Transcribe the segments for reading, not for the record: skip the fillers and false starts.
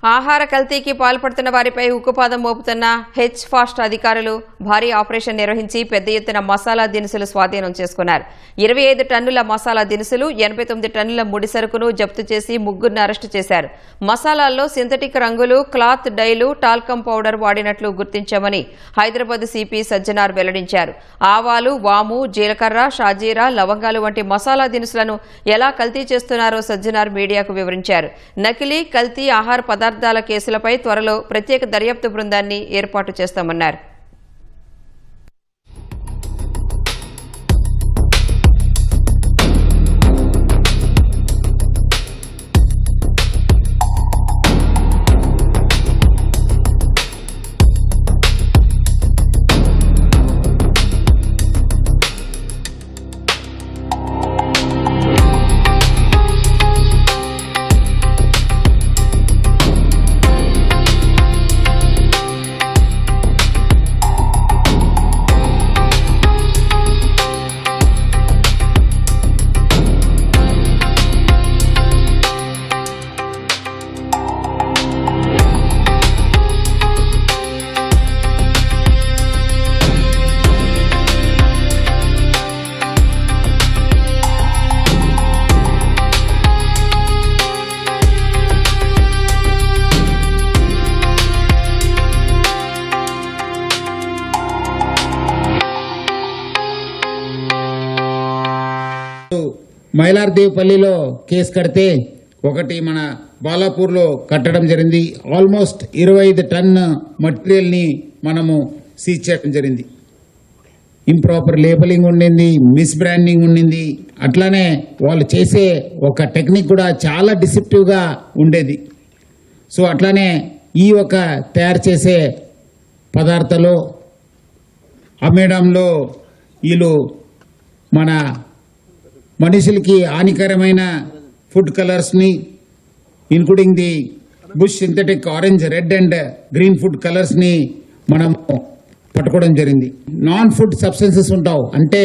ఆహార కల్తీకి పాల్పడుతున్న వారిపై ఉక్కుపాదం మోపుతున్న హెచ్ ఫాస్ట్ అధికారులు భారీ ఆపరేషన్ నిర్వహించి పెద్ద ఎత్తున మసాలా దినుసులు స్వాధీనం చేసుకున్నారు. 25 టన్నుల మసాలా దినుసులు, 89 టన్నుల ముడి సరుకును జప్తు చేసి ముగ్గురిని అరెస్టు చేశారు. మసాలాల్లో సింథటిక్ రంగులు, క్లాత్ డైలు, టాల్కమ్ పౌడర్ వాడినట్లు గుర్తించామని హైదరాబాద్ సిపి సజ్జనార్ వెల్లడించారు. ఆవాలు, వాము, జీలకర్ర, షాజీరా, లవంగాలు వంటి మసాలా దినుసులను ఎలా కల్తీ చేస్తున్నారో సజ్జనార్ మీడియాకు వివరించారు. నకిలీ, కల్తీ ఆహార పదార్థాల కేసులపై త్వరలో ప్రత్యేక దర్యాప్తు బృందాన్ని ఏర్పాటు చేస్తామన్నారు. మైలార్దేవ్పల్లిలో కేసు కడితే ఒకటి మన బాలాపూర్లో కట్టడం జరిగింది. ఆల్మోస్ట్ 25 టన్ మటీరియల్ని మనము సీజ్ చేయడం జరిగింది. ఇంప్రాపర్ లేబలింగ్ ఉండింది, మిస్ బ్రాండింగ్ ఉండింది. అట్లానే వాళ్ళు చేసే ఒక టెక్నిక్ కూడా చాలా డిసెప్టివ్గా ఉండేది. సో అట్లానే ఈ ఒక తయారు చేసే పదార్థాలు అమ్మేయడంలో వీళ్ళు మన మనుషులకి హానికరమైన ఫుడ్ కలర్స్ని including the bush synthetic orange, red and green food కలర్స్ని మనం పట్టుకోవడం జరిగింది. నాన్ ఫుడ్ సబ్స్టెన్సెస్ ఉంటావు అంటే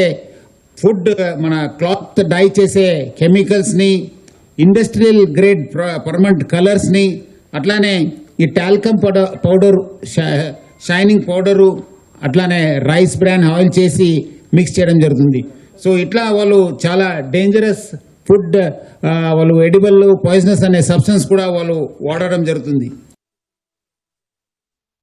ఫుడ్ మన క్లాత్ డై చేసే కెమికల్స్ని, ఇండస్ట్రియల్ గ్రేడ్ పర్మనెంట్ కలర్స్ని, అట్లానే ఈ టాల్కమ్ పౌడర్, షైనింగ్ పౌడరు, అట్లానే రైస్ బ్రాన్ ఆయిల్ చేసి మిక్స్ చేయడం జరుగుతుంది. సో ఇట్లా వాళ్ళు చాలా డేంజరస్ ఫుడ్, వాళ్ళు ఎడిబుల్, పాయిజనస్ అనే సబ్స్టెన్స్ కూడా వాళ్ళు వాడడం జరుగుతుంది.